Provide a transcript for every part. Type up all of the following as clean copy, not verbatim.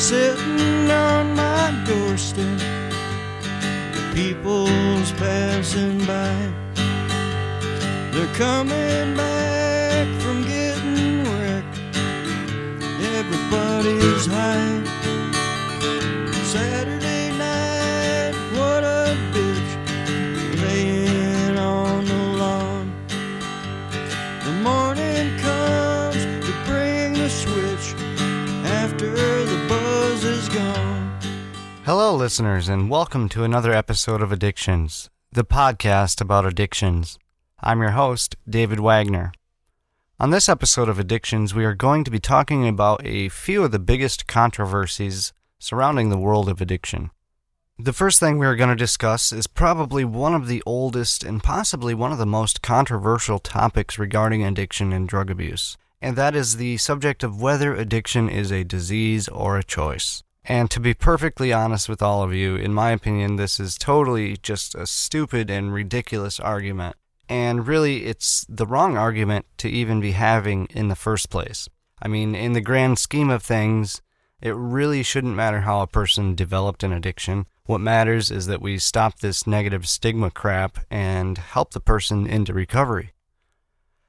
sitting on my doorstep, the people's passing by. They're coming back from getting wrecked, everybody's high. Saturday night, what a bitch, laying on the lawn. The morning comes to bring the switch after the buzz is gone. Hello, listeners, and welcome to another episode of Addictions, the podcast about addictions. I'm your host, David Wagner. On this episode of Addictions, we are going to be talking about a few of the biggest controversies surrounding the world of addiction. The first thing we are going to discuss is probably one of the oldest and possibly one of the most controversial topics regarding addiction and drug abuse, and that is the subject of whether addiction is a disease or a choice. And to be perfectly honest with all of you, in my opinion, this is totally just a stupid and ridiculous argument. And really, it's the wrong argument to even be having in the first place. I mean, in the grand scheme of things, it really shouldn't matter how a person developed an addiction. What matters is that we stop this negative stigma crap and help the person into recovery.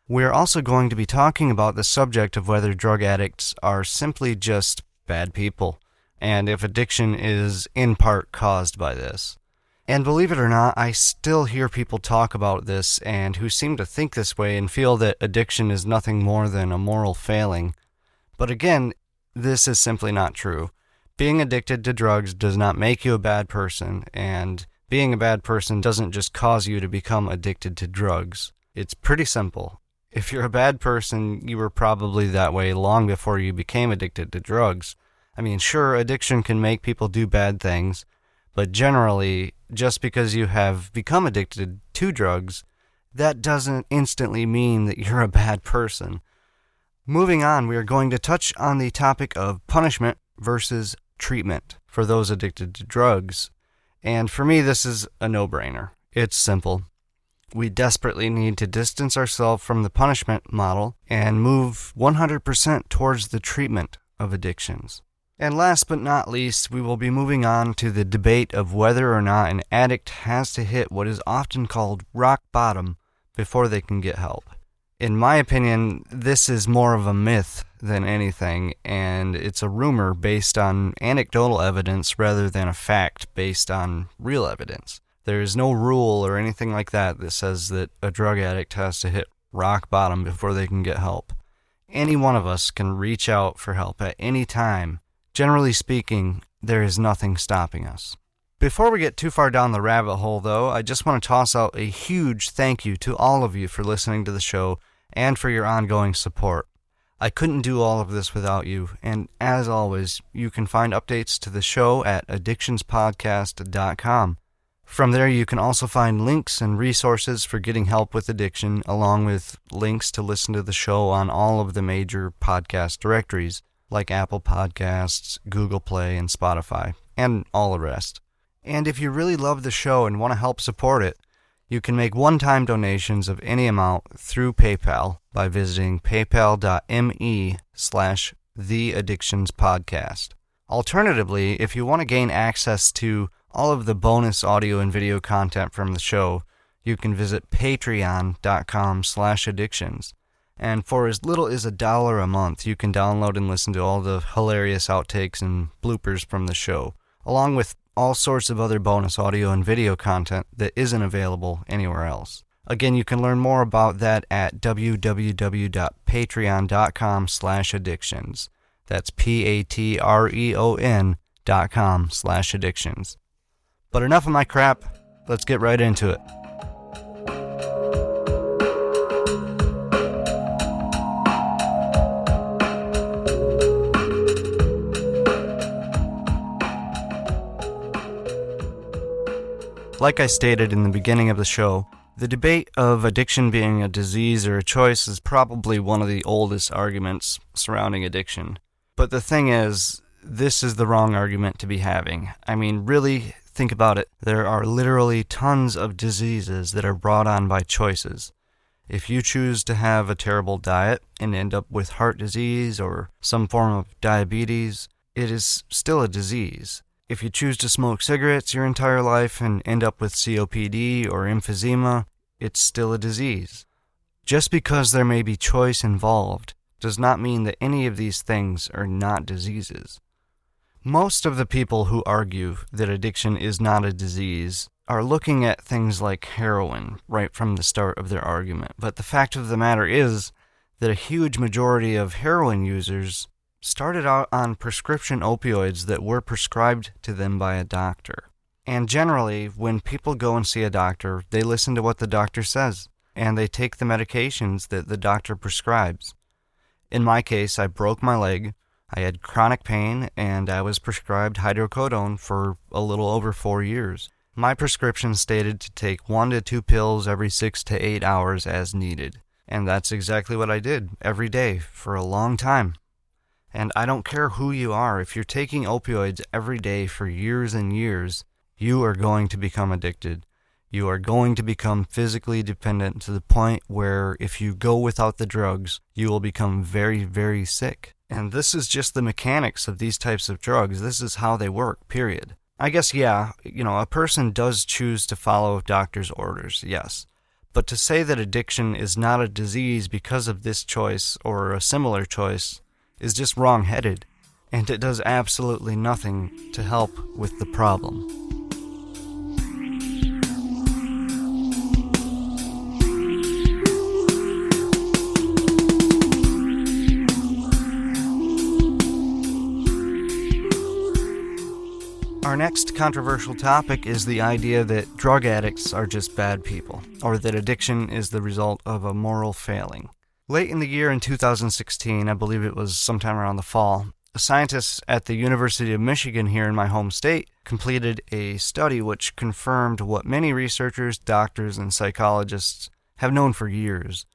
We're also going to be talking about the subject of whether drug addicts are simply just bad people, and if addiction is in part caused by this. And believe it or not, I still hear people talk about this and who seem to think this way and feel that addiction is nothing more than a moral failing. But again, this is simply not true. Being addicted to drugs does not make you a bad person, and being a bad person doesn't just cause you to become addicted to drugs. It's pretty simple. If you're a bad person, you were probably that way long before you became addicted to drugs. I mean, sure, addiction can make people do bad things, but generally, just because you have become addicted to drugs, that doesn't instantly mean that you're a bad person. Moving on, we are going to touch on the topic of punishment versus treatment for those addicted to drugs. And for me, this is a no-brainer. It's simple. We desperately need to distance ourselves from the punishment model and move 100% towards the treatment of addictions. And last but not least, we will be moving on to the debate of whether or not an addict has to hit what is often called rock bottom before they can get help. In my opinion, this is more of a myth than anything, and it's a rumor based on anecdotal evidence rather than a fact based on real evidence. There is no rule or anything like that that says that a drug addict has to hit rock bottom before they can get help. Any one of us can reach out for help at any time. Generally speaking, there is nothing stopping us. Before we get too far down the rabbit hole, though, I just want to toss out a huge thank you to all of you for listening to the show and for your ongoing support. I couldn't do all of this without you, and as always, you can find updates to the show at addictionspodcast.com. From there, you can also find links and resources for getting help with addiction, along with links to listen to the show on all of the major podcast directories, like Apple Podcasts, Google Play, and Spotify, and all the rest. And if you really love the show and want to help support it, you can make one-time donations of any amount through PayPal by visiting paypal.me/theaddictionspodcast. Alternatively, if you want to gain access to all of the bonus audio and video content from the show, you can visit patreon.com/addictions. And for as little as $1 a month, you can download and listen to all the hilarious outtakes and bloopers from the show, along with all sorts of other bonus audio and video content that isn't available anywhere else. Again, you can learn more about that at www.patreon.com/addictions. That's patreon.com/addictions. But enough of my crap, let's get right into it. Like I stated in the beginning of the show, the debate of addiction being a disease or a choice is probably one of the oldest arguments surrounding addiction. But the thing is, this is the wrong argument to be having. I mean, really, think about it. There are literally tons of diseases that are brought on by choices. If you choose to have a terrible diet and end up with heart disease or some form of diabetes, it is still a disease. If you choose to smoke cigarettes your entire life and end up with COPD or emphysema, it's still a disease. Just because there may be choice involved does not mean that any of these things are not diseases. Most of the people who argue that addiction is not a disease are looking at things like heroin right from the start of their argument. But the fact of the matter is that a huge majority of heroin users started out on prescription opioids that were prescribed to them by a doctor. And generally, when people go and see a doctor, they listen to what the doctor says, and they take the medications that the doctor prescribes. In my case, I broke my leg, I had chronic pain, and I was prescribed hydrocodone for a little over 4 years. My prescription stated to take 1 to 2 pills every 6 to 8 hours as needed. And that's exactly what I did every day for a long time. And I don't care who you are, if you're taking opioids every day for years and years, you are going to become addicted. You are going to become physically dependent to the point where if you go without the drugs, you will become very, very sick. And this is just the mechanics of these types of drugs. This is how they work, period. I guess, yeah, a person does choose to follow doctor's orders, yes. But to say that addiction is not a disease because of this choice or a similar choice is just wrong-headed, and it does absolutely nothing to help with the problem. Our next controversial topic is the idea that drug addicts are just bad people, or that addiction is the result of a moral failing. Late in the year in 2016, I believe it was sometime around the fall, scientists at the University of Michigan here in my home state completed a study which confirmed what many researchers, doctors, and psychologists have known for years.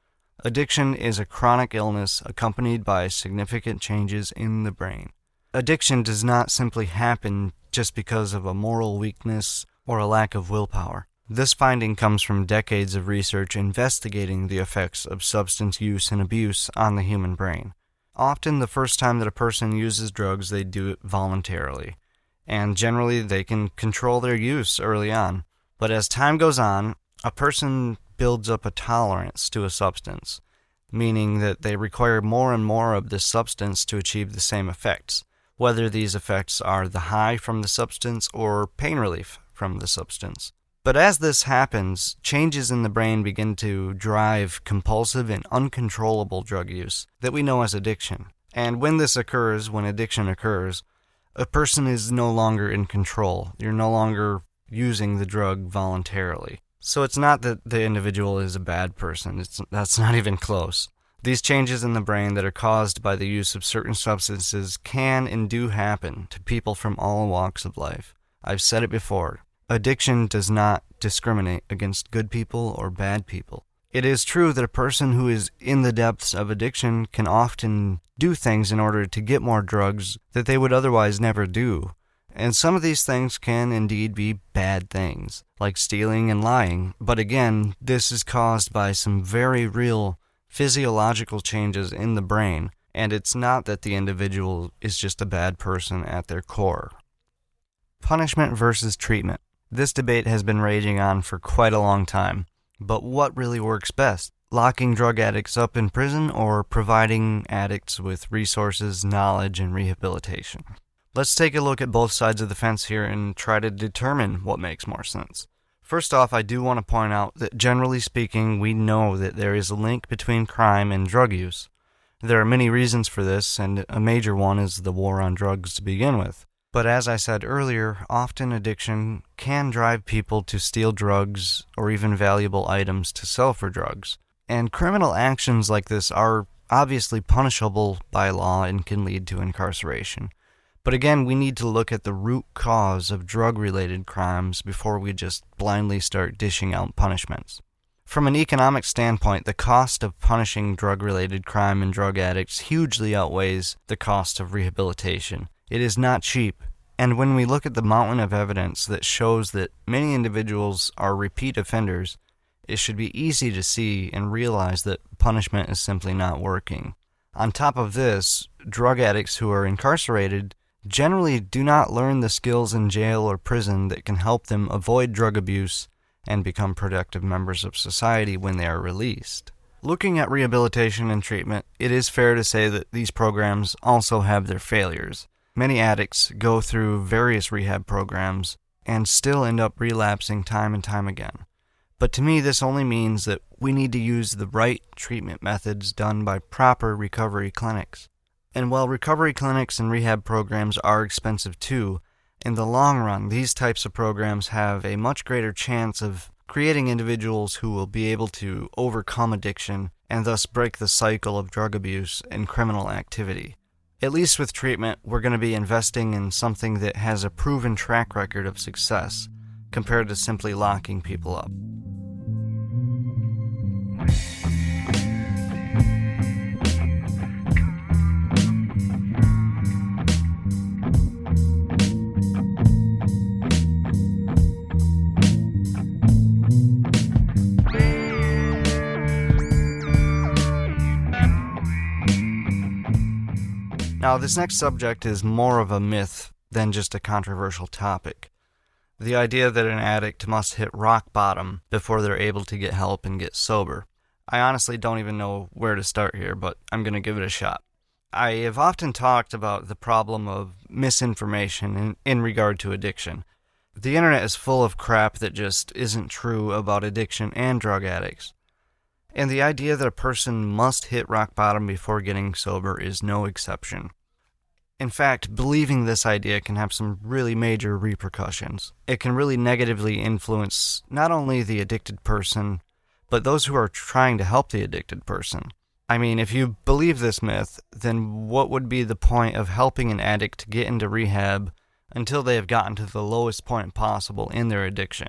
Addiction is a chronic illness accompanied by significant changes in the brain. Addiction does not simply happen just because of a moral weakness or a lack of willpower. This finding comes from decades of research investigating the effects of substance use and abuse on the human brain. Often the first time that a person uses drugs, they do it voluntarily, and generally they can control their use early on. But as time goes on, a person builds up a tolerance to a substance, meaning that they require more and more of this substance to achieve the same effects, whether these effects are the high from the substance or pain relief from the substance. But as this happens, changes in the brain begin to drive compulsive and uncontrollable drug use that we know as addiction. And when this occurs, when addiction occurs, a person is no longer in control. You're no longer using the drug voluntarily. So it's not that the individual is a bad person. That's not even close. These changes in the brain that are caused by the use of certain substances can and do happen to people from all walks of life. I've said it before. Addiction does not discriminate against good people or bad people. It is true that a person who is in the depths of addiction can often do things in order to get more drugs that they would otherwise never do. And some of these things can indeed be bad things, like stealing and lying. But again, this is caused by some very real physiological changes in the brain, and it's not that the individual is just a bad person at their core. Punishment versus treatment. This debate has been raging on for quite a long time, but what really works best? Locking drug addicts up in prison or providing addicts with resources, knowledge, and rehabilitation? Let's take a look at both sides of the fence here and try to determine what makes more sense. First off, I do want to point out that generally speaking, we know that there is a link between crime and drug use. There are many reasons for this, and a major one is the war on drugs to begin with. But as I said earlier, often addiction can drive people to steal drugs or even valuable items to sell for drugs. And criminal actions like this are obviously punishable by law and can lead to incarceration. But again, we need to look at the root cause of drug-related crimes before we just blindly start dishing out punishments. From an economic standpoint, the cost of punishing drug-related crime and drug addicts hugely outweighs the cost of rehabilitation. It is not cheap, and when we look at the mountain of evidence that shows that many individuals are repeat offenders, it should be easy to see and realize that punishment is simply not working. On top of this, drug addicts who are incarcerated generally do not learn the skills in jail or prison that can help them avoid drug abuse and become productive members of society when they are released. Looking at rehabilitation and treatment, it is fair to say that these programs also have their failures. Many addicts go through various rehab programs and still end up relapsing time and time again. But to me, this only means that we need to use the right treatment methods done by proper recovery clinics. And while recovery clinics and rehab programs are expensive too, in the long run, these types of programs have a much greater chance of creating individuals who will be able to overcome addiction and thus break the cycle of drug abuse and criminal activity. At least with treatment, we're going to be investing in something that has a proven track record of success, compared to simply locking people up. Now, this next subject is more of a myth than just a controversial topic. The idea that an addict must hit rock bottom before they're able to get help and get sober. I honestly don't even know where to start here, but I'm going to give it a shot. I have often talked about the problem of misinformation in regard to addiction. The internet is full of crap that just isn't true about addiction and drug addicts. And the idea that a person must hit rock bottom before getting sober is no exception. In fact, believing this idea can have some really major repercussions. It can really negatively influence not only the addicted person, but those who are trying to help the addicted person. I mean, if you believe this myth, then what would be the point of helping an addict get into rehab until they have gotten to the lowest point possible in their addiction?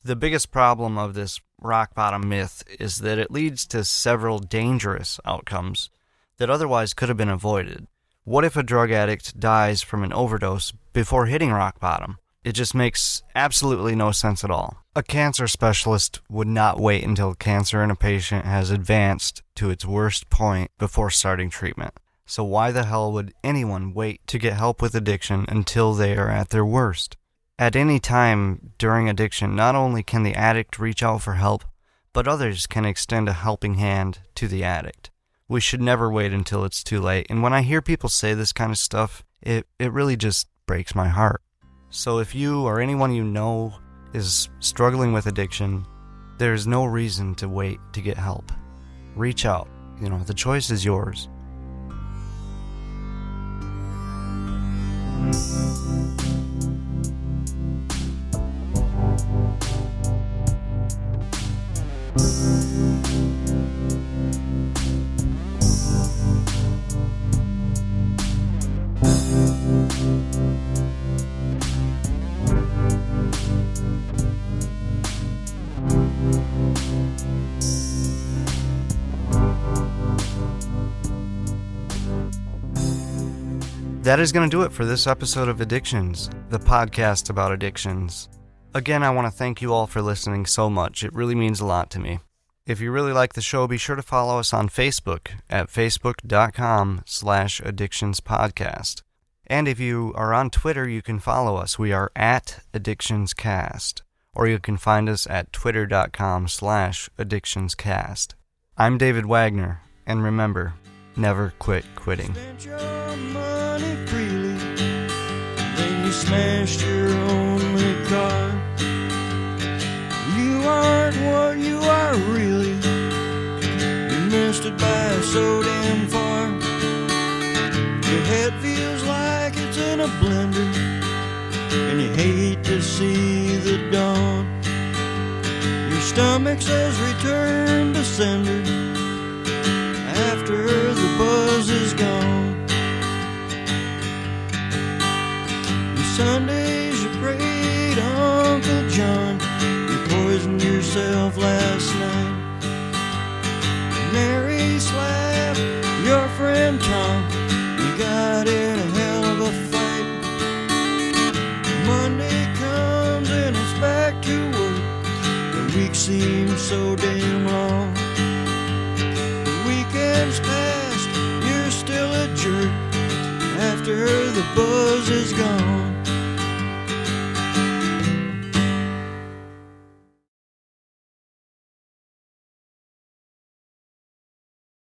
The biggest problem of this rock bottom myth is that it leads to several dangerous outcomes that otherwise could have been avoided. What if a drug addict dies from an overdose before hitting rock bottom? It just makes absolutely no sense at all. A cancer specialist would not wait until cancer in a patient has advanced to its worst point before starting treatment. So why the hell would anyone wait to get help with addiction until they are at their worst? At any time during addiction, not only can the addict reach out for help, but others can extend a helping hand to the addict. We should never wait until it's too late, and when I hear people say this kind of stuff, it really just breaks my heart. So if you or anyone you know is struggling with addiction, there's no reason to wait to get help. Reach out. The choice is yours. That is going to do it for this episode of Addictions, the podcast about addictions. Again, I want to thank you all for listening so much. It really means a lot to me. If you really like the show, be sure to follow us on Facebook at facebook.com/addictionspodcast. And if you are on Twitter, you can follow us. We are at addictionscast. Or you can find us at twitter.com/addictionscast. I'm David Wagner, and remember, never quit quitting. Spent your money freely, then you smashed your only car. You aren't what you are really. You missed it by so damn far. Your head feels like it's in a blender, and you hate to see the dawn. Your stomach says return to sender after the buzz is gone. Your Sundays you prayed Uncle John. You poisoned yourself last night. Mary slapped your friend Tom. You got in a hell of a fight. Monday comes and it's back to work. The week seems so damn long. The weekend's past, you're still a jerk after the buzz is gone.